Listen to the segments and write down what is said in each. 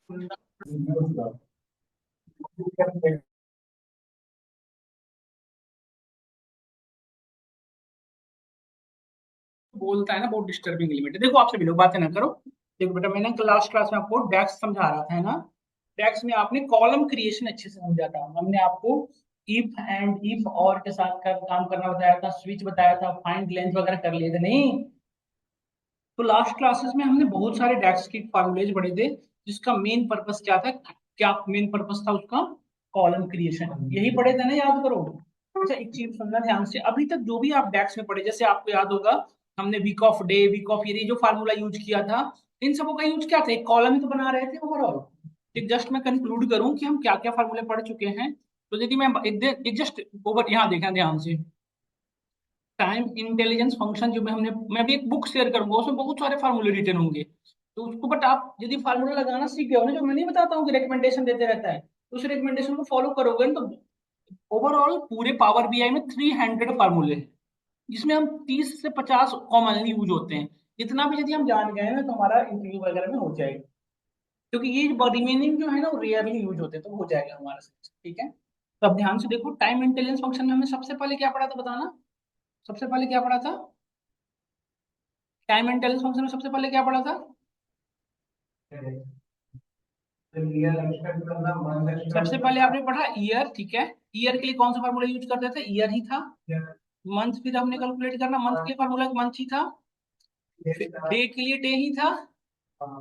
बोलता है ना बहुत डिस्टर्बिंग एलिमेंट है। देखो आपसे भी लोग बातें ना करो। देखो बेटा मैंने लास्ट क्लास में आपको डेक्स समझा रहा था है ना। डेक्स में आपने कॉलम क्रिएशन अच्छे से समझा था। हमने आपको इफ एंड इफ और के साथ का काम करना बताया था, स्विच बताया था, फाइंड लेंथ वगैरह कर लिए थे नहीं। तो लास्ट क्लासेस में हमने बहुत सारे डेक्स के फॉर्मूलेज पढ़े थे, जिसका मेन पर्पस क्या था, क्या मेन पर्पस था उसका, कॉलम क्रिएशन, यही पढ़े थे ना, याद करो। अच्छा एक चीज समझना ध्यान से, अभी तक जो भी आप डेक्स में पढ़े, जैसे आपको याद होगा हमने week of day, week of year, जो फार्मूला यूज किया था, इन सबों का यूज क्या था, एक कॉलम ही तो बना रहे थे ओवरऑल। एक जस्ट मैं कंक्लूड करूं कि हम क्या क्या फार्मूले पढ़ चुके हैं। तो यदि मैं एक जस्ट ओवर यहाँ देखना ध्यान से, टाइम इंटेलिजेंस फंक्शन जो मैं अभी एक बुक शेयर करूंगा, उसमें बहुत सारे फार्मूले रिटर्न होंगे। तो उसको बट आप यदि फार्मूला लगाना सीख गए हो ना, जो मैं नहीं बताता हूँ कि रिकमेंडेशन देते रहता है, तो उस रिकमेंडेशन को फॉलो करोगे ना, तो ओवरऑल पूरे पावर बीआई में 300 फार्मूले हैं, जिसमें हम 30 से 50 कॉमनली यूज होते हैं। इतना भी यदि हम जान गए ना, तो हमारा इंटरव्यू वगैरह में हो जाएगा। क्योंकि ये रिमेनिंग जो है ना, वो रेयरली यूज होते हैं, तो हो जाएगा हमारा। ठीक है, तो अब ध्यान से देखो, टाइम इंटेलिजेंस फंक्शन में हमने सबसे पहले क्या पढ़ा था बताना। सबसे पहले क्या पढ़ा था, टाइम इंटेलिजेंस फंक्शन में सबसे पहले क्या पढ़ा था। सबसे पहले आपने पढ़ा ईयर, ठीक है। ईयर के लिए कौन सा फार्मूला यूज करते थे, ईयर ही था। मंथ फिर हमने कैलकुलेट करना, मंथ के लिए फार्मूला मंथ ही था। डे के लिए डे ही था,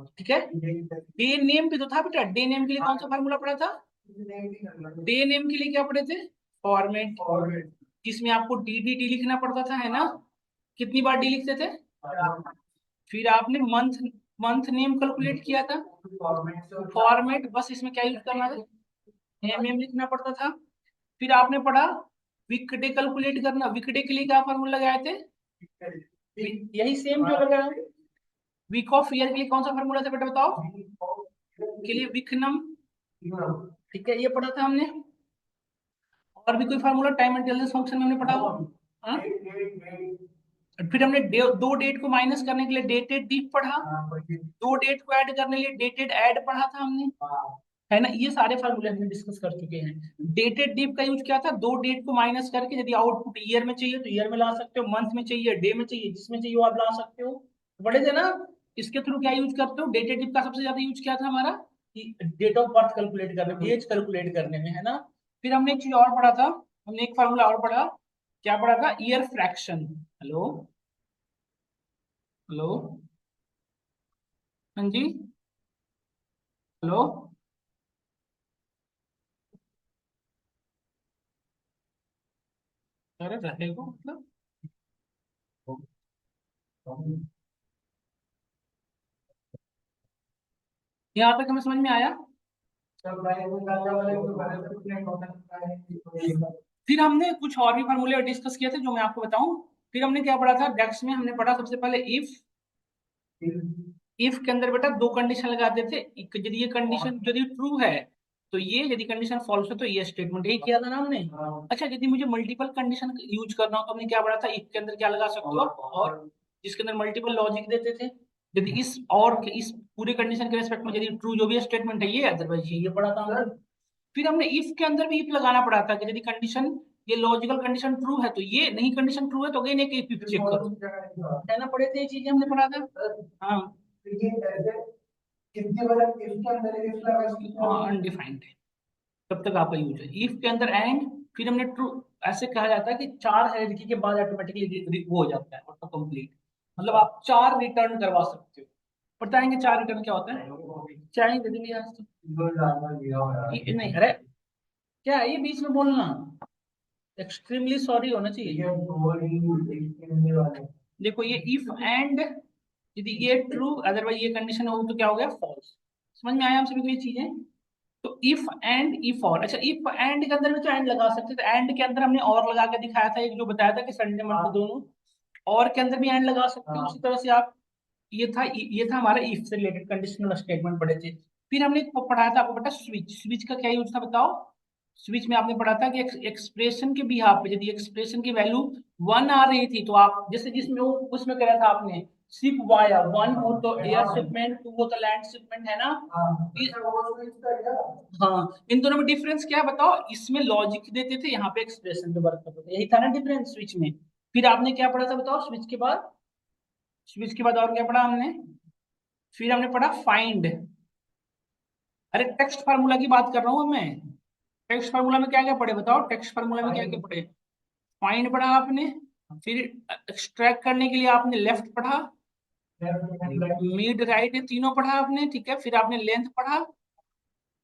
ठीक है। डे नेम भी तो था बेटा, डे नेम के लिए कौन सा फार्मूला पढ़ा था। डे नेम के लिए क्या पढ़े थे, फॉर्मेट, जिसमें आपको डी डी डी लिखना पड़ता था है ना। कितनी बार डी लिखते थे। फिर आपने मंथ मंथ नेम कैलकुलेट किया था, फॉर्मेट, बस इसमें क्या यूज करना था, एम एम लिखना पड़ता था। फिर आपने पढ़ा वीक डे कैलकुलेट करना, वीक डे के लिए क्या फॉर्मूला लगाए थे, यही सेम जो लगा। वीक ऑफ ईयर के लिए कौन सा फॉर्मूला था बेटा बताओ, के लिए विकनम, ठीक है, ये पढ़ा था हमने। और भी कोई फार्मूला टाइम इंटेलिजेंस फंक्शन में हमने पढ़ा हो, हाँ? फिर हमने दो डेट को माइनस करने के लिए डेटेड डीफ पढ़ा, दो डेट को ऐड करने के लिए डेटेड ऐड पढ़ा था हमने, है ना। ये सारे फार्मूले हमने डिस्कस कर चुके हैं। डेटेड डीफ का यूज क्या था, दो डेट को माइनस करके यदि आउटपुट ईयर में चाहिए तो ईयर में ला सकते हो, मंथ में चाहिए, डे में चाहिए, जिसमें चाहिए वो आप ला सकते हो। बड़े थे ना। इसके थ्रू क्या यूज करते हो, डेटेड डीफ का सबसे ज्यादा यूज क्या था हमारा, डेट ऑफ बर्थ कैलकुलेट करने में, एज कैलकुलेट करने में, है ना। फिर हमने एक चीज और पढ़ा था, हमने एक फार्मूला और पढ़ा, क्या पढ़ा था, ईयर फ्रैक्शन। हेलो, हेलो, हाँ जी, हेलो। अरे रहेगा मतलब, यहाँ तक हमें समझ में आया। फिर हमने कुछ और भी फार्मूले डिस्कस किए थे जो मैं आपको बताऊं। फिर हमने क्या पढ़ा था, डेक्स में हमने पढ़ा सबसे पहले इफ। इफ के अंदर बेटा दो कंडीशन लगाते थे, यदि ये कंडीशन यदि ट्रू है तो ये, यदि कंडीशन फॉल्स है तो ये स्टेटमेंट, यही किया था ना हमने। अच्छा यदि मुझे मल्टीपल कंडीशन यूज करना हो तो हमने क्या पढ़ा था, इफ के अंदर क्या लगा सकते हो आप, और जिसके अंदर मल्टीपल लॉजिक देते थे। यदि इस और इस पूरे कंडीशन के रेस्पेक्ट में यदि ट्रू जो भी स्टेटमेंट है ये, अदरवाइज ये पढ़ा था हमने। फिर हमने इफ के अंदर भी इफ लगाना पड़ा था कि यदि कंडीशन, ये लॉजिकल कंडीशन ट्रू है तो ये, नहीं कंडीशन ट्रू है तो अगेन एक इफ चेक करो, है ना। पढ़े थे ये चीजें हमने पढ़ा था, हाँ। हाँ अनडिफाइंड है, तब तक आपका यूज है। इफ के अंदर एंड, फिर हमने ट्रू, ऐसे कहा जाता है कि चार हायरार्की के बाद ऑटोमेटिकली वो हो जाता है ऑटो कंप्लीट, मतलब आप चार रिटर्न करवा सकते हो। बताएंगे चार रिटर्न क्या होता है, चाहे दे देंगे आज तो नहीं, अरे क्या है ये बीच में बोलना, एक्सट्रीमली सॉरी होना चाहिए। देखो ये इफ एंड, यदि ये ट्रू अदरवाइज ये कंडीशन हो तो क्या हो गया फॉल्स। समझ में आया हम सभी को ये चीजें। तो इफ एंड इफ और, अच्छा इफ एंड के अंदर भी तो एंड लगा सकते थे, एंड के अंदर हमने और लगा के दिखाया था, एक जो बताया था कि संडे मंडे दोनों, और के अंदर भी एंड लगा सकते हो उसी तरह से आप। ये था हमारा इफ से रिलेटेड कंडीशनल स्टेटमेंट पढ़े थे। फिर हमने पढ़ाया था आपको बेटा स्विच, स्विच का क्या यूज था बताओ। स्विच में आपने पढ़ा था कि एक्सप्रेशन के बिहाफ पे यदि एक्सप्रेशन की वैल्यू 1 आ रही थी तो आप जैसे जिसमें वो उसमें करा था आपने शिप वाया 1 हो तो एयर शिपमेंट, 2 हो तो लैंड शिपमेंट, है ना? हाँ, इन दोनों में डिफरेंस क्या है बताओ? इसमें लॉजिक देते थे, यहाँ पे एक्सप्रेशन पे वर्क करते थे, यही था ना डिफरेंस स्विच में। फिर आपने क्या पढ़ा था बताओ स्विच के बाद? स्विच के बाद और क्या पढ़ा हमने? फिर हमने पढ़ा फाइंड। अरे टेक्स्ट फार्मूला की बात कर रहा हूँ मैं। टेक्स्ट फार्मूला में क्या क्या पढ़े बताओ? टेक्स्ट फार्मूला में क्या क्या पढ़े? फाइंड पढ़ा आपने, फिर एक्सट्रैक्ट करने के लिए आपने लेफ्ट पढ़ा, मिड राइट, ये तीनों पढ़ा आपने, ठीक है? फिर आपने लेंथ पढ़ा,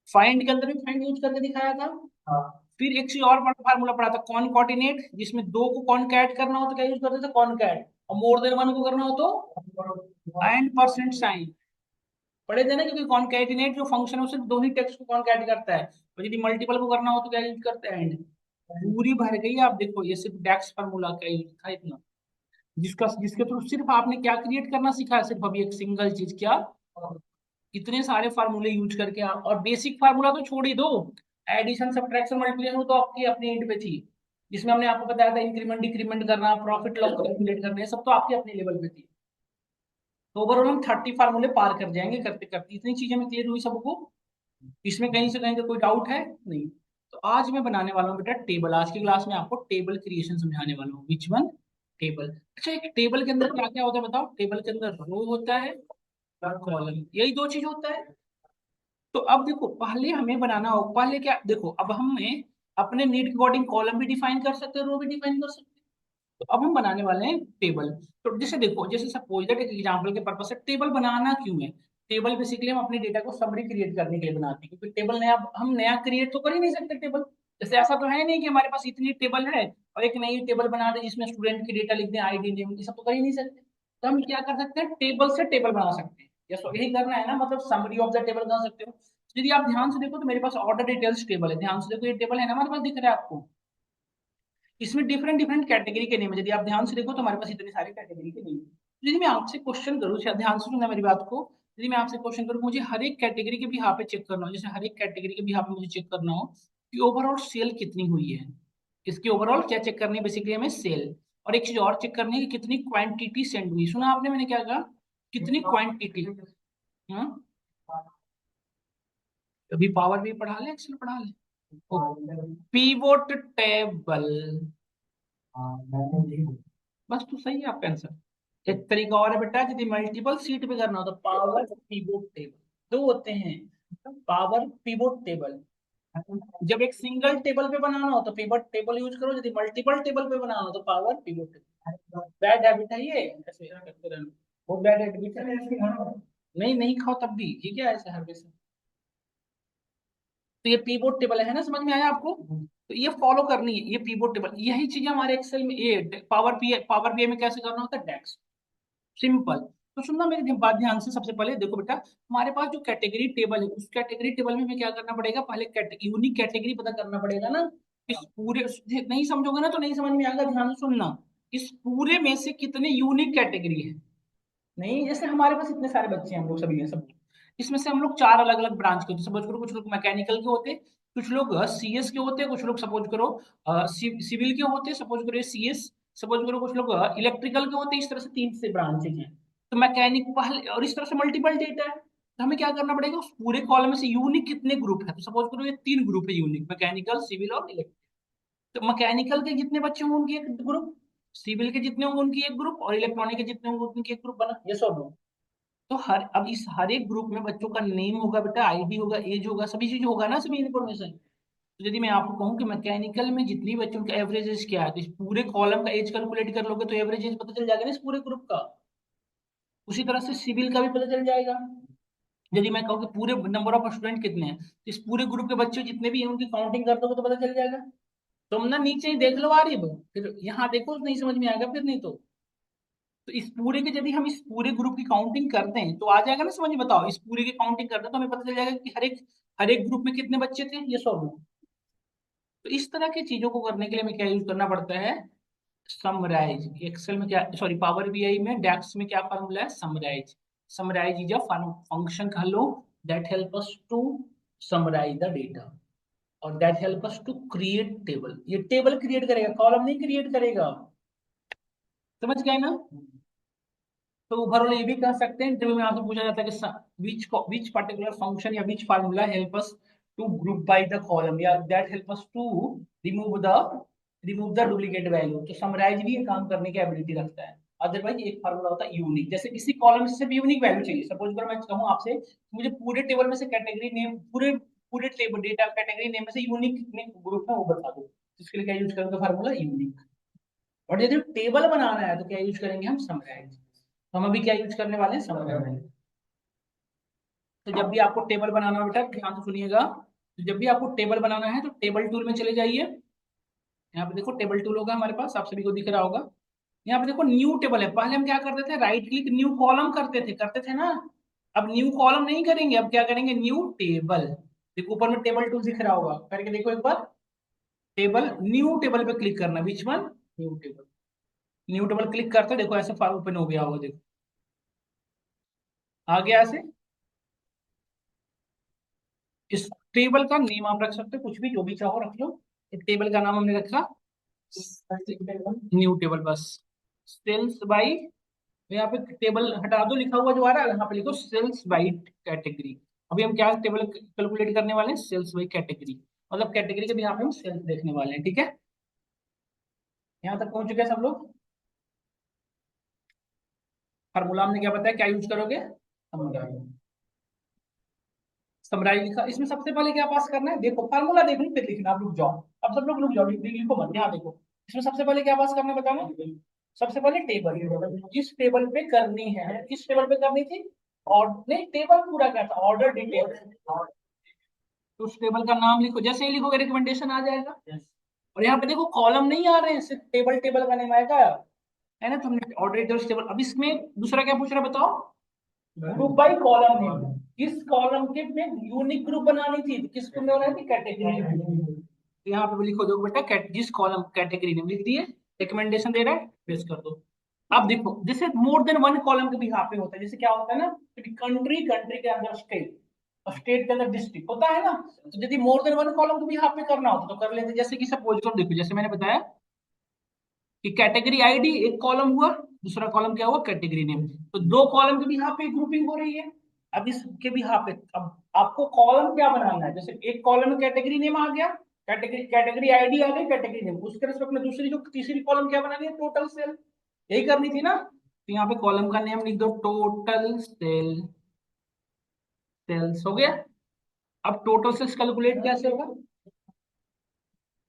फाइंड के अंदर भी फाइंड यूज करके दिखाया था। फिर एक चीज और फार्मूला पढ़ा था कॉनकॉर्डिनेट, जिसमें दो को कॉनकैट करना हो तो क्या यूज करते थे? कॉनकैट। और मोर देन वन को करना हो तो एंड परसेंट साइन। पढ़े थे ना? क्योंकि कॉनकैटिनेट जो फंक्शन है उसे दोनों टेक्स्ट को कॉनकैट करता है, और यदि मल्टीपल को करना हो तो क्या यूज करते हैं? एंड। पूरी भर गई। आप देखो ये सिर्फ डेक्स फार्मूला का यूज था इतना, जिसका जिसके थ्रू सिर्फ आपने क्या क्रिएट करना सीखा है? सिर्फ अभी एक सिंगल चीज, क्या? इतने सारे फार्मूले यूज करके आप, और बेसिक फार्मूला तो छोड़ ही दो, एडिशन सब्ट्रैक्शन मल्टीप्लिकेशन तो आपकी अपनी एंड पे थी, जिसमें हमने आपको बताया था इंक्रीमेंट डिक्रीमेंट करना, प्रॉफिट लॉस कैलकुलेट करना, ये सब तो आपके अपने लेवल पे थी। तो ओवरऑल हम 30 फार्मूले पार कर जाएंगे करते करते। इतनी चीजें में क्लियर हुई सबको? इसमें कहीं से कहीं तो कोई डाउट है नहीं? तो आज मैं बनाने वाला हूँ बेटा टेबल। आज की क्लास में आपको टेबल क्रिएशन समझाने वाला हूँ। Which one? टेबल। अच्छा, एक टेबल के अंदर क्या क्या होता है बताओ? टेबल के अंदर रो होता है और कॉलम, यही दो चीज होता है। तो अब देखो, पहले हमें बनाना हो, पहले क्या देखो, अब हमें अपने नीड के अकॉर्डिंग कॉलम भी डिफाइन कर सकते हैं, रो भी डिफाइन कर सकते हैं। तो अब हम बनाने वाले हैं टेबल। तो जैसे देखो, जैसे सपोज दैट एक एग्जांपल के पर्पज से टेबल बनाना क्यों है? टेबल बेसिकली हम अपने डेटा को समरी क्रिएट करने के लिए बनाते हैं, क्योंकि टेबल नया हम नया क्रिएट तो कर ही नहीं सकते टेबल। जैसे ऐसा तो है नहीं कि हमारे पास इतनी टेबल है और एक नई टेबल बना दे जिसमें स्टूडेंट की डेटा लिख दें, आईडी नेम, ये सब तो कर ही नहीं सकते। तो हम क्या कर सकते हैं? टेबल से टेबल बना सकते हैं। यही करना है ना, मतलब समरी ऑफ द टेबल बना सकते हो। यदि आप ध्यान से देखो तो मेरे पास ऑर्डर डिटेल्स टेबल है, ध्यान से देखो, ये टेबल है ना हमारे पास, दिख रहा है आपको? इसमें डिफरेंट डिफरेंट कैटेगरी के नेम है। यदि आप ध्यान से देखो तो हमारे पास इतने सारे कैटेगरी के नेम है। यदि मैं आपसे क्वेश्चन करूँ, ध्यान से सुनना मेरी बात को, यदि मैं आपसे क्वेश्चन करूँ, मुझे हर एक कैटेगरी के भी यहाँ पे चेक करना हो, जैसे हर एक कैटेगरी के भी यहाँ पे मुझे चेक करना हो कि ओवरऑल सेल कितनी हुई है। इसकी ओवरऑल क्या चेक करनी है? बेसिकली हमें सेल। और एक चीज और चेक करनी है कि कितनी क्वांटिटी सेंड हुई। सुना आपने मैंने क्या कहा? कितनी क्वांटिटी। हाँ, अभी पावर भी पढ़ा ले, एक्सेल पढ़ा ले। पीवोट टेबल, बस तो सही है आपका आंसर। एक तरीका और है बेटा, यदि मल्टीपल सीट पे करना हो तो पावर पिवोट टेबल। दो होते हैं, पावर पिवोट टेबल। जब एक सिंगल टेबल पे बनाना हो तो पिवट टेबल यूज करो, यदि मल्टीपल टेबल पे बनाना हो तो power pivot table. Bad habit है ये, ऐसे करते रहना, बहुत बैड हैबिट है। नहीं नहीं खाओ तब भी, ये क्या ऐसा हर वैसे। तो ये पीवोट टेबल है ना, समझ में आया आपको? तो ये फॉलो करनी है, ये पीवोट टेबल। यही चीज हमारे एक्सेल में, ये पावर पीए में कैसे करना होता है? डेक्स। सिंपल। तो सुनना मेरी बात ध्यान से, सबसे पहले देखो बेटा, हमारे पास जो कैटेगरी टेबल है, उस कैटेगरी टेबल में हमें क्या करना पड़ेगा? पहले यूनिक कैटेगरी पता करना पड़ेगा ना। इस पूरे, नहीं समझोगे ना तो नहीं समझ में आएगा, ध्यान से सुनना। इस पूरे में से कितने यूनिक कैटेगरी है? नहीं, जैसे हमारे पास इतने सारे बच्चे हैं, हम लोग सभी हैं सब, इसमें से हम लोग चार अलग अलग ब्रांच के होते हैं। सपोज करो कुछ लोग मैकेनिकल के होते हैं, कुछ लोग सीएस के होते हैं, कुछ लोग सपोज करो सिविल के होते हैं, सपोज करो सीएस, सपोज करो कुछ लोग इलेक्ट्रिकल के होते हैं। इस तरह से तीन से ब्रांचेज हैं। तो मैकेनिक पहले, और इस तरह से मल्टीपल डेटा है, तो हमें क्या करना पड़ेगा? उस पूरे कॉलम में से यूनिक कितने ग्रुप है? तो सपोज करो ये तीन ग्रुप है यूनिक, मैकेनिकल, सिविल और इलेक्ट्रिकल। तो मैकेनिकल के जितने बच्चे होंगे उनकी एक ग्रुप, सिविल के जितने होंगे उनकी एक ग्रुप, और इलेक्ट्रॉनिक के जितने होंगे उनकी एक ग्रुप बना। ये सब लोग, तो हर, अब इस हर एक ग्रुप में बच्चों का नेम होगा बेटा, आईडी होगा, एज होगा, सभी चीज होगा ना, सभी इन्फॉर्मेशन। तो यदि मैं आपको कहूँ कि मैकेनिकल में जितनी बच्चों का एवरेज एज क्या है, तो इस पूरे कॉलम का एज कैलकुलेट कर लोगे तो एवरेज एज पता चल जाएगा ना इस पूरे ग्रुप का। उसी तरह से सिविल का भी पता चल जाएगा। यदि मैं कहूँ कि पूरे नंबर ऑफ स्टूडेंट कितने हैं, तो इस पूरे ग्रुप के बच्चे जितने भी हैं उनकी काउंटिंग कर दोगे तो पता चल जाएगा। तुम ना नीचे ही देख लो आरिफ, फिर यहाँ देखो नहीं समझ में आएगा, फिर नहीं तो इस पूरे के, यदि हम इस पूरे ग्रुप की काउंटिंग करते हैं तो आ जाएगा ना समझ में। बताओ, इस पूरे की काउंटिंग करते हैं तो हमें पता चल जाएगा कि हर एक ग्रुप में कितने बच्चे थे, ये 100 लोग। तो इस तरह की चीजों को करने के लिए हमें क्या यूज करना पड़ता है? समराइज। एक्सेल में क्या, सॉरी पावर बीआई में, डेक्स में क्या फॉर्मूला है? Summarize. Summarize is a function कह लो that help us to summarize the data. और that help us to create table. ये टेबल क्रिएट करेगा, कॉलम नहीं क्रिएट करेगा। समझ गए ना? तो ओवरऑल ये भी कह सकते हैं, इंटरव्यू में आपसे पूछा जाता है कि विच पर्टिकुलर फंक्शन या which formula help us to group by the column, या that help us to remove the remove the duplicate value. तो समराइज भी ये काम करने की एबिलिटी रखता है। अदरवाइज एक फार्मूला होता है यूनिक, जैसे किसी कॉलम से भी यूनिक वैल्यू चाहिए। सपोज करो मैं कहूँ आपसे मुझे पूरे टेबल में से कैटेगरी नेम, पूरे पूरे टेबल डेटा कैटेगरी नेम में से यूनिक कितने ग्रुप है वो बता दो, इसके लिए क्या यूज करोगे? Formula unique. और यदि टेबल बनाना है तो क्या यूज करेंगे? हम समराइज। तो हम अभी क्या यूज करने वाले हैं? समराइज। तो जब भी आपको टेबल बनाना हो बेटा ध्यान से सुनिएगा, तो जब भी आपको टेबल बनाना है तो टेबल टूल में चले जाइए। यहाँ पे देखो टेबल टूल होगा हमारे पास, आप सभी को दिख रहा होगा। यहाँ पे देखो न्यू टेबल है। पहले हम क्या करते थे? राइट क्लिक न्यू कॉलम करते थे ना। अब न्यू कॉलम नहीं करेंगे, अब क्या करेंगे? New table. देखो ऊपर में टेबल टूल दिख रहा होगा, करके देखो एक बार। टेबल, न्यू टेबल पे क्लिक करना, बीच में new table. New table click करते देखो ऐसे फाइल ओपन हो गया होगा, देखो आ गया ऐसे। इस टेबल का नेम आप रख सकते हो कुछ भी, जो भी चाहो रख लो। इस टेबल का नाम हमने रखा न्यू टेबल, बस। सेल्स बाई, यहाँ पे टेबल हटा दो, लिखा हुआ जो आ रहा है यहाँ पे लिखो सेल्स बाई कैटेगरी। अभी हम क्या टेबल कैलकुलेट करने वाले हैं? Sales by category. मतलब कैटेगरी के भी यहाँ पे हम सेल्स देखने वाले हैं, ठीक है? यहाँ तक पहुंच चुके हैं सब लोग? फार्मूला हमने क्या बताया, क्या यूज करोगे? समराइज लिखा। इसमें सबसे पहले क्या पास करना है? देखो फार्मूला देखो फिर लिखना, आप रुक जाओ। अब सब लोग रुक जाओ, लिखो मत, यहाँ देखो। इसमें सबसे पहले क्या पास करना है बताना? सबसे पहले टेबल। जिस टेबल पे करनी है, किस टेबल पे करनी थी? और नहीं, टेबल पूरा क्या था? Order detail. तो उस टेबल का नाम लिखो, जैसे ही लिखोगे रिकमेंडेशन आ जाएगा। और यहाँ पे देखो कॉलम नहीं आ रहे हैं, सिर्फ टेबल टेबल का नेम आएगा, है ना? तो हमने ऑर्डर डिटेल्स टेबल। अब इसमें दूसरा क्या पूछ रहा है बताओ? Group by column name. किस कॉलम के में यूनिक ग्रुप बनानी थी, तो किस ग्रुप में बनानी थी? कैटेगरी। तो यहाँ पे लिखो, देखो बेटा जिस कॉलम कैटेगरी नेम लिख दिए, रिकमेंडेशन दे रहा है, पेस्ट कर दो। अब देखो जैसे मोर देन वन कॉलम के भी यहाँ पे होता है, जैसे क्या होता है ना, कंट्री, कंट्री के अंदर स्टेट, और स्टेट के अंदर डिस्ट्रिक्ट होता है ना। तो यदि मोर देन वन कॉलम को भी यहाँ पे करना होता तो कर लेते। जैसे कि सपोज करो, देखो जैसे मैंने बताया कि कैटेगरी आईडी एक कॉलम हुआ, दूसरा कॉलम क्या हुआ? Category name. तो दो कॉलम की भी यहाँ पे ग्रुपिंग हो रही है। अब इसके भी यहाँ पे अब आपको कॉलम क्या बनाना है? जैसे एक कॉलम में कैटेगरी नेम आ गया, कैटेगरी कैटेगरी आईडी आ गई, कैटेगरी नेम, उसके रिस्पेक्ट में दूसरी जो तीसरी कॉलम क्या बनानी है? Total sale. यही करनी थी ना? तो यहाँ पे कॉलम का नेम लिख दो, टोटल सेल। सेल्स हो गया। अब टोटल सेल्स कैलकुलेट कैसे होगा?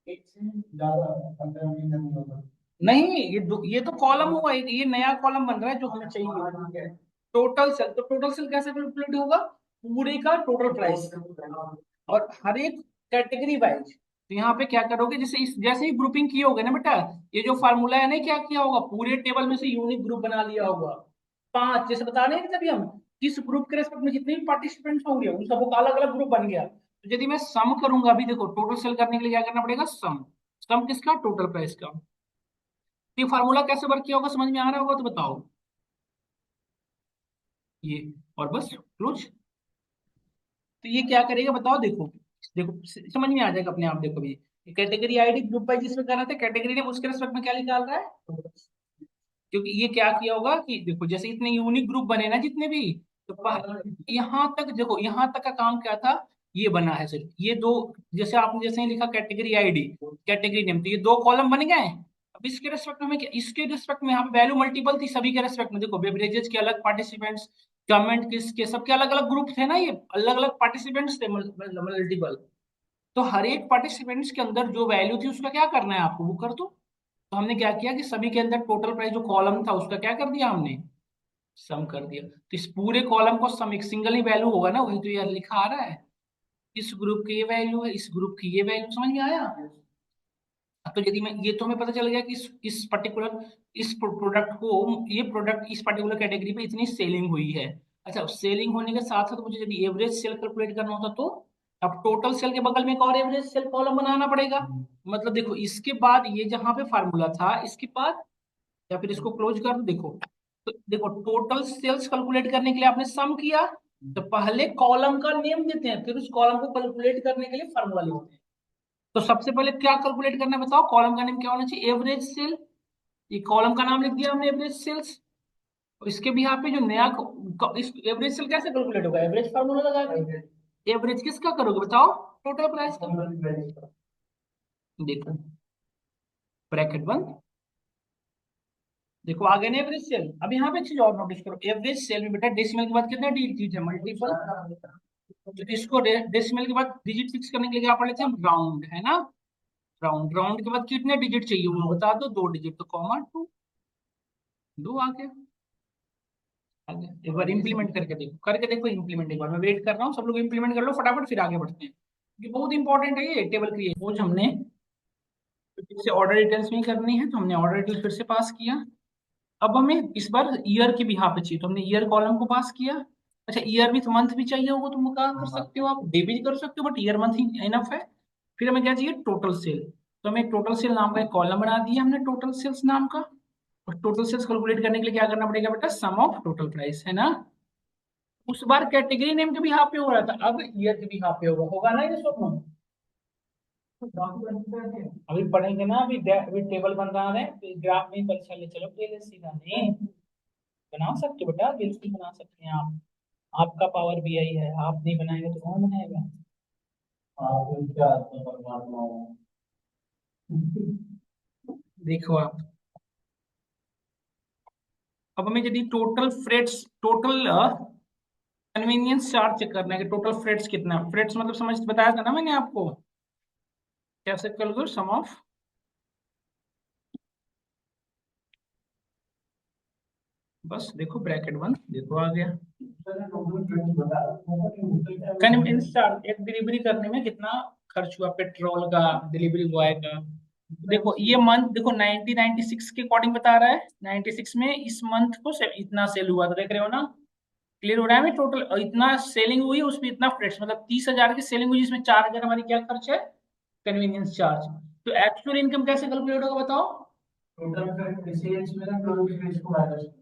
एक से ज्यादा 15 नहीं होगा। नहीं, ये तो कॉलम हुआ, ये नया कॉलम बन रहा है जो हमें चाहिए। टोटल सेल, तो टोटल सेल कैसे कैलकुलेट होगा? पूरे का टोटल प्राइस, और हर एक कैटेगरी वाइज। तो यहाँ पे क्या करोगे? जैसे जैसे ही ग्रुपिंग किए होगे ना बेटा, ये जो फार्मूला है ना, क्या किया होगा? पूरे टेबल में से यूनिक ग्रुप बना लिया होगा। पांच, जैसे बता रहे हैं तभी हम, किस ग्रुप के रेस्पेक्ट में जितने भी पार्टिसिपेंट्स होंगे उन सबको अलग अलग ग्रुप बन गया। तो यदि मैं सम करूंगा, अभी देखो टोटल सेल करने के लिए क्या करना पड़ेगा? सम। सम किसका? टोटल प्राइस का। ये फार्मूला कैसे वर्क किया होगा समझ में आ रहा होगा तो बताओ। ये, और बस क्लोज। तो ये क्या करेगा बताओ? देखो, देखो समझ में आ जाएगा अपने आप। देखो भी कैटेगरी आईडी ग्रुप वाइज जिसमें करना था, कैटेगरी नेम उसके रेस्पेक्ट में क्या निकाल रहा है? क्योंकि ये क्या किया होगा कि देखो जैसे इतने यूनिक ग्रुप बने ना जितने भी, तो यहाँ तक देखो, यहाँ तक का काम क्या था? ये बना है सिर्फ ये दो। जैसे आपने जैसे ही लिखा कैटेगरी आईडी, कैटेगरी नेम, तो ये दो कॉलम बन गए। अब इसके रेस्पेक्ट में क्या? इसके रेस्पेक्ट में यहाँ पे वैल्यू मल्टीपल थी सभी के रेस्पेक्ट में। देखो बेवरेजेस के अलग पार्टिसिपेंट्स, कमेंट किसके, सबके अलग अलग ग्रुप थे ना, ये अलग अलग पार्टिसिपेंट्स थे मल्टीपल। तो हर एक पार्टिसिपेंट्स के अंदर जो वैल्यू थी उसका क्या करना है आपको? वो कर दो। तो हमने क्या किया कि सभी के अंदर टोटल प्राइस जो कॉलम था उसका क्या कर दिया हमने? सम कर दिया। तो इस पूरे कॉलम को सम, एक सिंगल ही वैल्यू होगा ना, वही तो यार लिखा आ रहा है। इस ग्रुप की ये वैल्यू है, इस ग्रुप की ये वैल्यू, समझ में आया? तो यदि मैं, ये तो हमें पता चल गया कि इस पर्टिकुलर, इस प्रोडक्ट को, ये प्रोडक्ट इस पर्टिकुलर कैटेगरी पे इतनी सेलिंग हुई है। अच्छा, सेलिंग होने के साथ साथ मुझे यदि एवरेज सेल कैलकुलेट करना होता तो अब टोटल सेल के बगल में एक और एवरेज सेल कॉलम बनाना पड़ेगा। मतलब देखो इसके बाद ये जहां पे फार्मूला था इसके बाद, या फिर इसको क्लोज कर दो। देखो तो देखो टोटल सेल्स कैलकुलेट करने के लिए आपने सम किया, तो पहले कॉलम का नेम देते हैं, फिर उस कॉलम को कैलकुलेट करने के लिए फार्मूला लिखते हैं। तो सबसे पहले क्या कैलकुलेट करना है बताओ, कॉलम का नेम क्या होना चाहिए, एवरेज सेल। ये कॉलम का नाम लिख दिया हमने एवरेज सेल्स। इसके भी यहाँ पे जो नया इस एवरेज सेल कैसे कैलकुलेट होगा, एवरेज फार्मूला लगा के। एवरेज किसका करोगे बताओ, टोटल प्राइस का। देखो ब्रैकेट बंद, देखो आगे ना एवरेज सेल। अब यहाँ पे एक चीज और नोटिस करो, एवरेज सेल में बेटा डेसिमल के बाद कितना डिजिट है, मल्टीपल। तो इसको डेसिमल के बाद डिजिट फिक्स करने के लिए क्या पढ़ लेते हैं हम, राउंड, है ना। राउंड, राउंड के बाद कितने डिजिट चाहिए वो बता दो, 2 डिजिट, तो कॉमा 2, 2 आ गया। एक बार इंप्लीमेंट करके देखो, करके देखो इंप्लीमेंट, एक बार मैं वेट कर रहा हूँ, सब लोग इंप्लीमेंट कर लो फटाफट, फिर आगे बढ़ते हैं। ये बहुत इंपॉर्टेंट है ये टेबल क्रिएट। रोज हमने फिर से ऑर्डर डिटेल्स में ही करनी है, तो हमने ऑर्डर डिटेल्स फिर से पास किया। अब हमें इस बार ईयर की भी यहाँ पे चाहिए, तो हमने ईयर कॉलम को पास किया। अच्छा ईयर भी तो मंथ भी चाहिए होगा, तुम क्या कर सकते हो, आप डे भी कर सकते हो, but year month he enough है। फिर हमें क्या चाहिए, टोटल सेल। तो हमें टोटल सेल नाम का एक कॉलम बना दिया हमने, टोटल सेल्स नाम का। और टोटल सेल्स कैलकुलेट करने के लिए क्या करना पड़ेगा बेटा, सम ऑफ टोटल प्राइस, है ना। उस बार कैटेगरी नेम के भी यहाँ पे हो रहा था, अब ईयर के भी यहाँ पे होगा, होगा ना ये सब। अभी पढ़ेंगे ना, अभी टेबल बन रहा है, ग्राफ में परीक्षा ले चलो, पहले सीधा नहीं बना सकते बेटा, बिल्कुल बना सकते हैं आप। आपका पावर बीआई है, आप नहीं बनाएंगे तो कौन बनाएगा। देखो आप, अब हमें यदि total freights, total convenience charge check करना है कि टोटल फ्रेट्स कितना है। फ्रेट्स मतलब समझ बताया था ना मैंने आपको, कैसे करोगे, सम ऑफ। बस देखो ब्रैकेट बंद, देखो आ गया। कन्वीनियंस चार्ज एक डिलीवरी करने में कितना खर्च हुआ, पेट्रोल का, डिलीवरी बॉय का। देखो ये मंथ देखो 1996 के अकॉर्डिंग बता रहा है, 96 में इस मंथ को इतना सेल हुआ था, देख रहे हो ना। क्लियर हो रहा है, टोटल इतना सेलिंग हुई, उसमें इतना फ्रेट्स, मतलब 30,000 की सेलिंग हुई, जिसमें 4,000 हमारी क्या खर्च है, कन्वीनियंस चार्ज। तो एक्चुअल इनकम कैसे कैलकुलेट होगा बताओ।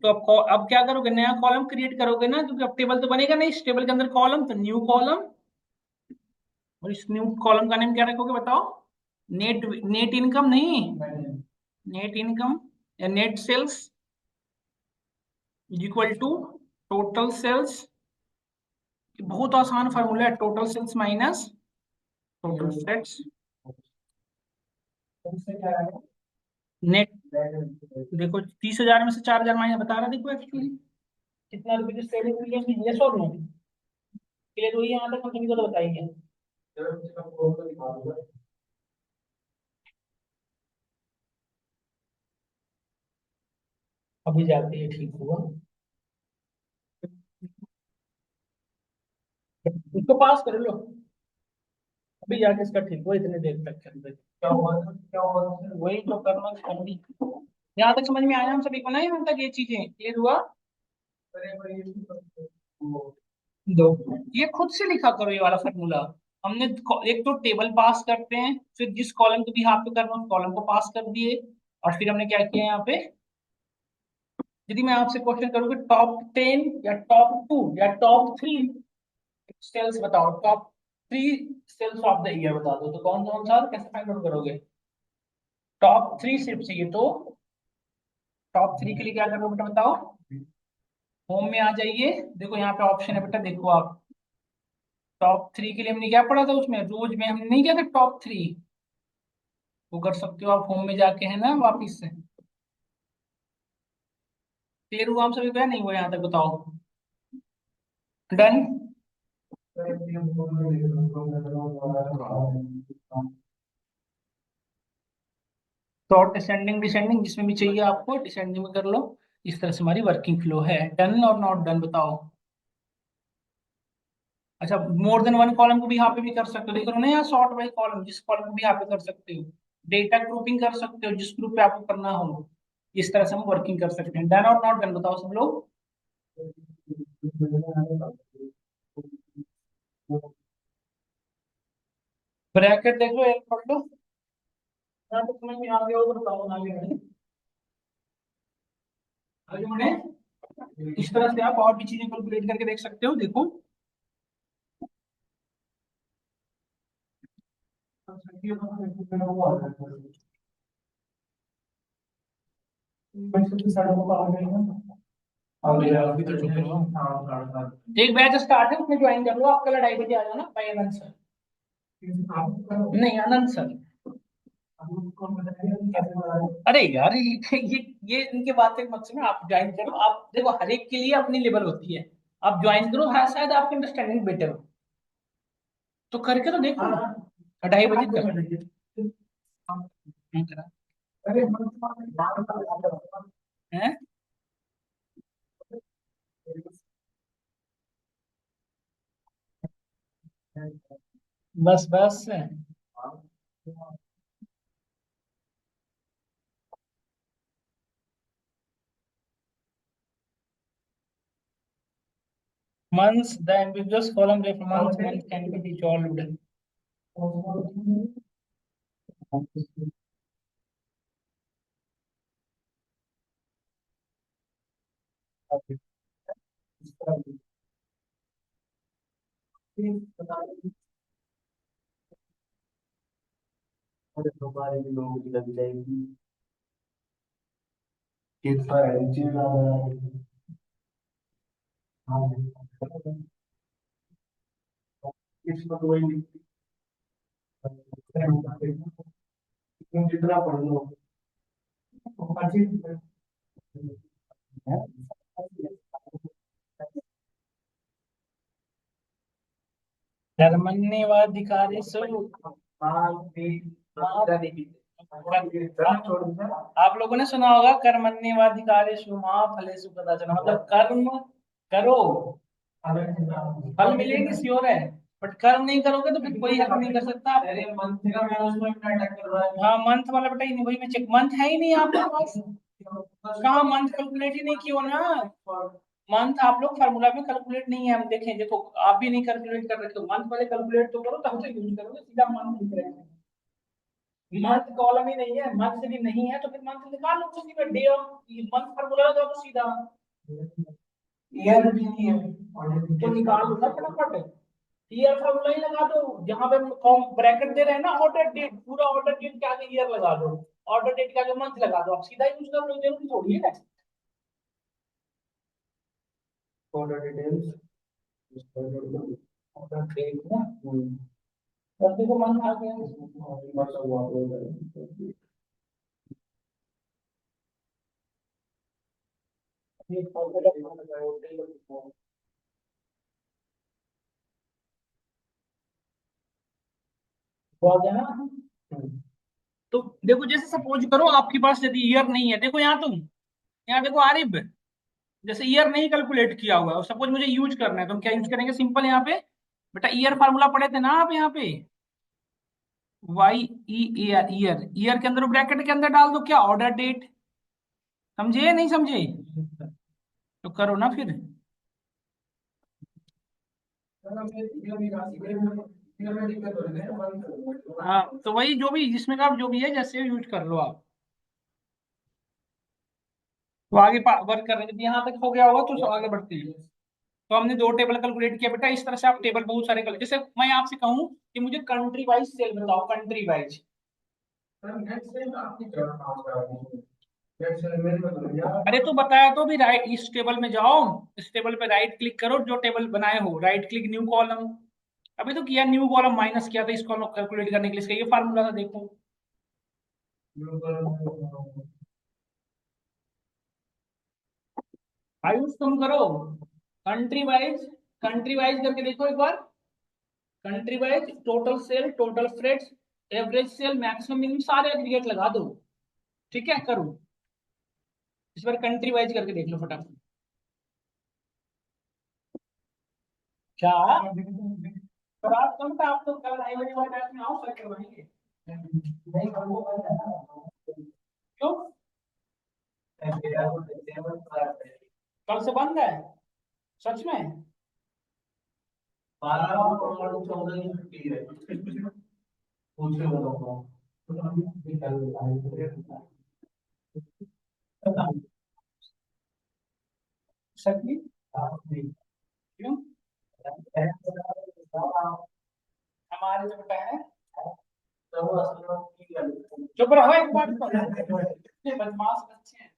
तो अब क्या करोगे, नया कॉलम क्रिएट करोगे ना, क्योंकि अब टेबल तो बनेगा नहीं, इस टेबल के अंदर कॉलम, तो न्यू कॉलम। और इस न्यू कॉलम का नेम क्या रखोगे बताओ, नेट, नेट इनकम नहीं, नेट इनकम या net sales is equal to total sales. बहुत आसान फार्मूला है, total sales minus total freights. Net, देखो 30,000 में से 4,000 माइनस बता रहा, देखो एक्चुअली कितना रुपए की सेलिंग हुई है, ये सौ नो। क्लियर हुई है यहाँ तक, हम सभी को तो बताइए। अभी जाते हैं, ठीक हुआ, इसको पास कर लो। अभी जाके इसका ठीक हुआ, इतने देर तक चल रही क्या हुआ, क्या हुआ, वही तो करना जरूरी। यहाँ तक समझ में आया हम सभी को ना, यहाँ तक ये चीजें क्लियर हुआ। दो, ये खुद से लिखा करो ये वाला फॉर्मूला। हमने एक तो टेबल पास करते हैं, फिर जिस कॉलम को भी यहाँ पे करना उस कॉलम को पास कर दिए। और फिर हमने क्या किया यहाँ पे, यदि मैं आपसे क्वेश्चन करूँ कि टॉप 10 या टॉप 2 या टॉप 3 सेल्स बताओ, top 3 sales of the year बता दो, तो कौन कौन सा, कैसे फाइंड आउट करोगे। टॉप 3 सिर्फ चाहिए, तो टॉप 3 के लिए क्या करोगे बेटा बताओ, होम में आ जाइए, देखो यहाँ पे ऑप्शन है बेटा, देखो आप। टॉप 3 के लिए हमने क्या पढ़ा था, उसमें रोज में हमने नहीं किया था टॉप 3, वो कर सकते हो आप होम में जाके, है ना, वापिस से। क्लियर हुआ हम सभी को या नहीं हुआ यहाँ तक बताओ। डन। तो डिसेंडिंग डिसेंडिंग जिसमें भी चाहिए आपको डिसेंडिंग में कर लो। इस तरह से हमारी वर्किंग फ्लो है, डन और नॉट डन बताओ। अच्छा मोर देन वन कॉलम को भी यहाँ पे भी कर सकते हो, देख रहे हो ना यहाँ सॉर्ट बाई कॉलम, जिस कॉलम को भी यहाँ पे कर सकते हो। डेटा ग्रुपिंग कर सकते हो, जिस ग्रुप पे आपको करना हो। इस तरह से हम वर्किंग कर सकते हैं, डन और नॉट डन बताओ सब लोग। ब्रैकेट देख लो, एक पढ़ लो, यहाँ तक समझ में आ गया होगा, बताओ आगे बढ़े। आगे बढ़े, इस तरह से आप और भी चीजें कैलकुलेट करके देख सकते हो, देखो। अभी तो चुप रहो। एक बैच स्टार्ट है, उसमें ज्वाइन कर लो आप, कल 2:30 बजे आ जाना बाय आनंद सर। नहीं, आनंद सर। अरे यार ये इनके बातें मत सुनो, आप ज्वाइन करो। आप देखो, हर एक के लिए अपनी लेवल होती है। आप ज्वाइन करो, हाँ, शायद आपकी अंडरस्टैंडिंग बेटर हो, तो करके तो देखो ना। 2:30 बजे कर करा है। बस बस। Months, the ambiguous column refer month can be resolved. कर्मण्येवाधिकारिषु आप लोगों ने सुना होगा, कर्मण्येवाधिकारिषु मां फलेषु कदाचन, मतलब कर्म करो, फल मिलेंगे श्योर है, बट कर्म नहीं करोगे तो फिर कोई हेल्प नहीं कर सकता। अरे मंथ का मैं उसमें नाटक कर रहा है। हाँ, मंथ वाला बेटा ही नहीं, वही मैं चेक, मंथ है ही नहीं आपके पास। कहाँ मंथ कैलकुलेट ही नहीं किया ना। मंथ आप लोग फार्मूला में कैलकुलेट नहीं है, हम देखें, देखो आप भी नहीं कैलकुलेट कर रहे, तो मंथ वाले कैलकुलेट तो करो, तब तो यूज करोगे, सीधा मंथ लिख रहे हैं। मंथ कॉलम ही नहीं है, मंथ भी नहीं है, तो फिर मंथ निकाल लो, तो सीधा डे ऑफ मंथ फार्मूला लगा दो सीधा। ईयर भी नहीं है तो निकाल लो ना फटाफट। ईयर फार्मूला ही लगा दो, जहां पे कॉम ब्रैकेट दे रहे हैं ना, ऑर्डर डेट, पूरा ऑर्डर डेट के आगे ईयर लगा दो, ऑर्डर डेट के आगे मंथ लगा दो, आप सीधा यूज कर लो, जरूरी थोड़ी है। ऑर्डर डिटेल्स, ऑर्डर डेट ना, और देखो मंथ आ गया। तो आ गया ना। तो देखो, जैसे सपोज करो आपके पास यदि ईयर नहीं है, देखो यहाँ तुम, यहाँ देखो आरिफ, जैसे ईयर नहीं कैलकुलेट किया हुआ है और सपोज मुझे यूज करना है, तो हम क्या यूज करेंगे, सिंपल यहाँ पे बेटा ईयर फार्मूला पढ़े थे ना आप, यहाँ पे वाई ई ईयर, ईयर ईयर के अंदर ब्रैकेट के अंदर डाल दो क्या, ऑर्डर डेट, समझे या नहीं समझे, तो करो ना फिर। हाँ, तो वही जो भी जिसमें का आप जो भी है, जैसे यूज कर लो आप। तो आगे वर्क कर रहे हैं, यहाँ तक हो गया होगा तो आगे बढ़ते हैं। तो हमने 2 टेबल कैलकुलेट किया बेटा, इस तरह से आप टेबल बहुत सारे कर, जैसे मैं आपसे कहूँ कि मुझे कंट्री वाइज सेल बताओ, कंट्री वाइज। अरे तो बताया तो भी, राइट इस टेबल में जाओ, इस टेबल पे राइट क्लिक करो, जो टेबल बनाए हो राइट क्लिक न्यू कॉलम। अभी तो किया, न्यू कॉलम माइनस किया था, इस कॉलम कैलकुलेट करने के लिए, इसका ये फार्मूला था, देखो। आयुष तुम करो कंट्री वाइज, कंट्री वाइज करके देखो एक बार। Country wise total sale, total freights, average sale, maximum minimum, सारे एग्रीगेट लगा दो। ठीक है, करो इस बार कंट्री वाइज करके देख लो फटाफट। क्या पर आप कम था, आप तो कल 2:30 वाले बैच में आओ, सर करवाएंगे। क्यों, कल से बंद है, सच में। 12 और 14 की छुट्टी है, पूछ के बताऊंगा। सच में क्यों, हमारे जो बेटा है चुप रहो एक बार तो। ये बदमाश बच्चे हैं।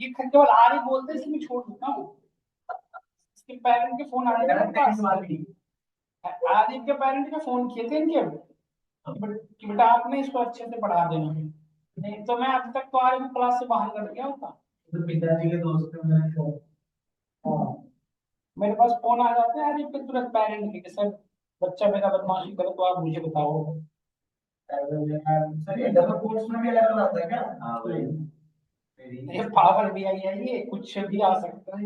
ये केवल आ रही बोलते हैं, इसलिए छोड़ देता हूँ। इसके पेरेंट के फोन आ रहे थे मेरे पास। आदित्य के पेरेंट के फोन किए थे इनके कि बेटा आपने इसको अच्छे से पढ़ा देना। नहीं तो मैं अब तक तो आज भी क्लास से बाहर कर गया होता। तो पिताजी के दोस्त में मैंने फोन, हाँ, मेरे पास फोन आ जाते हैं आदित्य के तुरंत पेरेंट के कि सर बच्चा मेरा बदमाशी करे तो आप मुझे बताओ। सर ये डबल कोर्स में भी अलग अलग आता है क्या? हाँ भाई, ये पावर भी आई है, ये कुछ भी आ सकता है।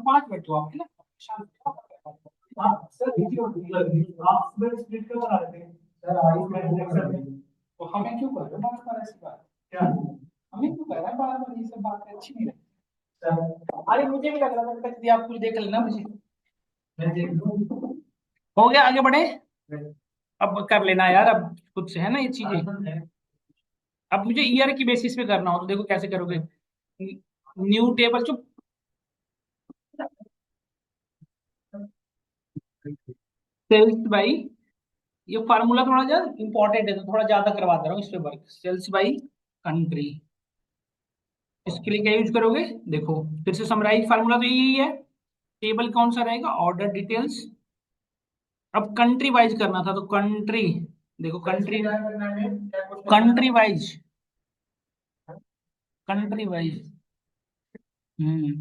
5 मिनट तो आप है ना शाम को। हाँ सर, आप सुबह स्प्लिट क्यों बना रहे थे सर? आज मैं तो हमें क्यों कर रहे हो बार-बार ऐसी बात? क्या हमें क्यों कर रहा है बार-बार ये सब बातें? अच्छी नहीं लगती सर। अरे मुझे भी लग रहा था कि आप कुछ देख लेना मुझे। मैं देख लूं। हो गया, आगे बढ़े। अब कर लेना यार, अब खुद से है ना ये चीजें। अब मुझे ईयर की बेसिस पे करना हो तो देखो कैसे करोगे। न्यू टेबल, चुप। सेल्स बाई, ये फार्मूला थोड़ा ज्यादा इंपॉर्टेंट है तो थोड़ा ज्यादा करवाता रहा हूँ इस पे वर्क। सेल्स बाई कंट्री, इसके लिए क्या यूज करोगे? देखो फिर से समराइज फार्मूला तो यही है। टेबल कौन सा रहेगा? Order details. अब कंट्री वाइज करना था तो कंट्री, देखो country, country wise, country wise. Hmm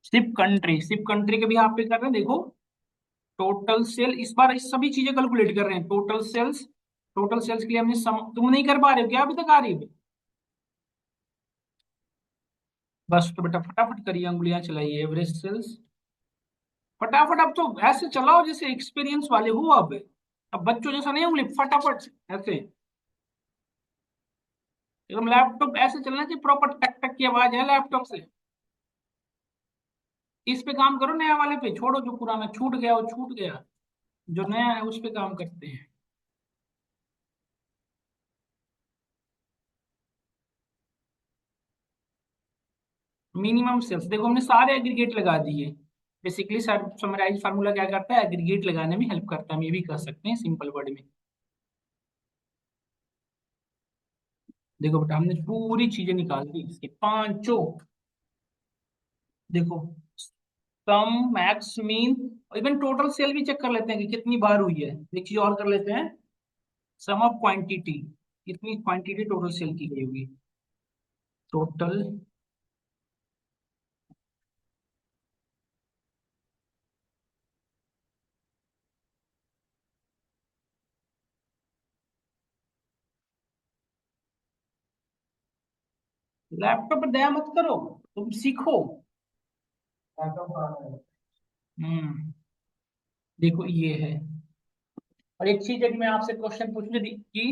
सिर्फ कंट्री के भी यहाँ पे कर रहे हैं देखो। टोटल सेल इस बार इस सभी चीजें कैलकुलेट कर रहे हैं। टोटल सेल्स, टोटल सेल्स के लिए हमने तुम नहीं कर पा रहे हो क्या अभी तक? आ रही है बस, तो बेटा फटाफट करिए, अंगुलियां चलाइए। एवरेज सेल्स फटाफट। अब तो ऐसे चलाओ जैसे एक्सपीरियंस वाले हो। अब बच्चों जैसा नहीं, उंगली फटाफट ऐसे एकदम। लैपटॉप ऐसे चलना चाहिए प्रॉपर, टक टक की आवाज है लैपटॉप से। इस पे काम करो, नया वाले पे छोड़ो, जो पुराना छूट गया वो छूट गया। जो नया है उस पे काम करते हैं। मिनिमम सेल्स देखो हमने सारे एग्रीगेट लगा दिए। बेसिकली समराइज फार्मूला क्या करता है? एग्रीगेट लगाने में हेल्प करता है, हम ये भी कह सकते हैं सिंपल वर्ड में। देखो बेटा हमने पूरी चीजें निकाल दी इसकी पांचों। देखो sum, max, mean, even total sale भी चेक कर लेते हैं कि कितनी बार हुई है। एक चीज और कर लेते हैं, सम ऑफ क्वांटिटी, कितनी क्वांटिटी टोटल सेल की गई होगी। टोटल, लैपटॉप पर दया मत करो, तुम सीखो। हम्म देखो ये है। और एक चीज है कि मैं आपसे क्वेश्चन पूछने दी कि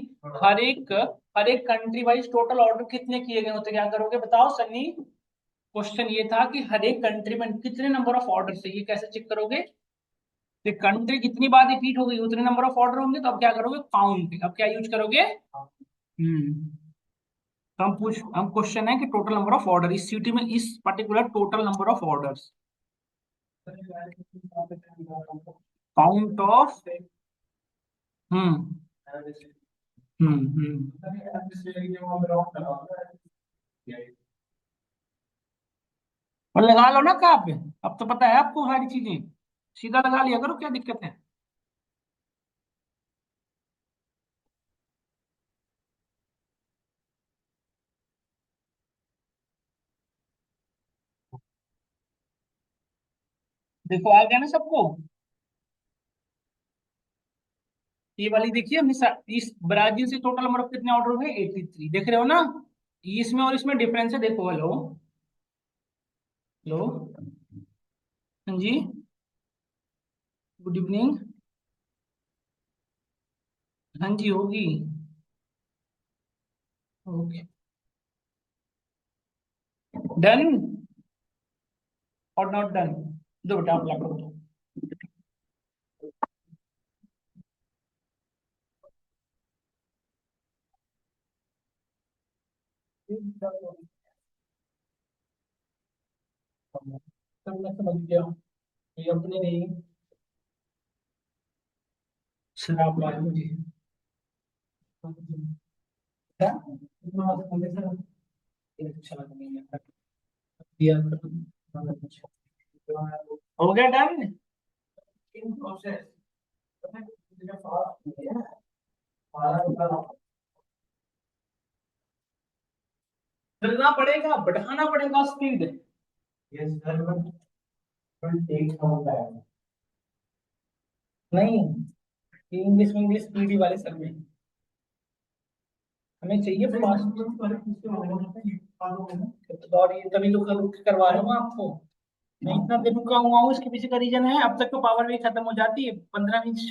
हर एक हर एक कंट्री वाइज टोटल ऑर्डर कितने किए गए होते, क्या करोगे बताओ सन्नी? क्वेश्चन ये था कि हर एक कंट्री में कितने नंबर ऑफ ऑर्डर है, ये कैसे चेक करोगे? कि कंट्री कितनी बार रिपीट हो गई उतने नंबर ऑफ ऑर्डर होंगे, तो अब क्या करोगे? काउंट। अब क्या यूज करोगे? तो हम क्वेश्चन है कि टोटल नंबर ऑफ ऑर्डर इस सिटी में, इस particular total number of orders, count of. Hmm hmm. और लगा लो ना कहाँ पे, अब तो पता है आपको सारी चीजें, सीधा लगा लिया करो, क्या दिक्कत है? देखो आ गया ना सबको? ये वाली देखिए हमने इस ब्राजील से टोटल नंबर ऑफ कितने ऑर्डर हुए? 83, देख रहे हो ना? इसमें और इसमें डिफरेंस है, देखो। हेलो, हेलो, हाँ जी, गुड इवनिंग। हाँ जी होगी। ओके, डन और नॉट डन? दो बेटा आप लैपटॉप दो। सब मैं समझ गया, ये अपने नहीं। शराब वाले मुझे क्या? अच्छा नहीं है। दिया हो गया डन। चलना पड़ेगा, बढ़ाना पड़ेगा स्पीड। नहीं, इंग्लिश में इंग्लिश स्पीड वाले सर में हमें चाहिए फास्ट। और ये तभी तो करवा रहा हूँ आपको। मैं इतना दिन रुका हुआ हूँ, इसके पीछे का रीजन है अब तक तो पावर भी खत्म हो जाती है 15-20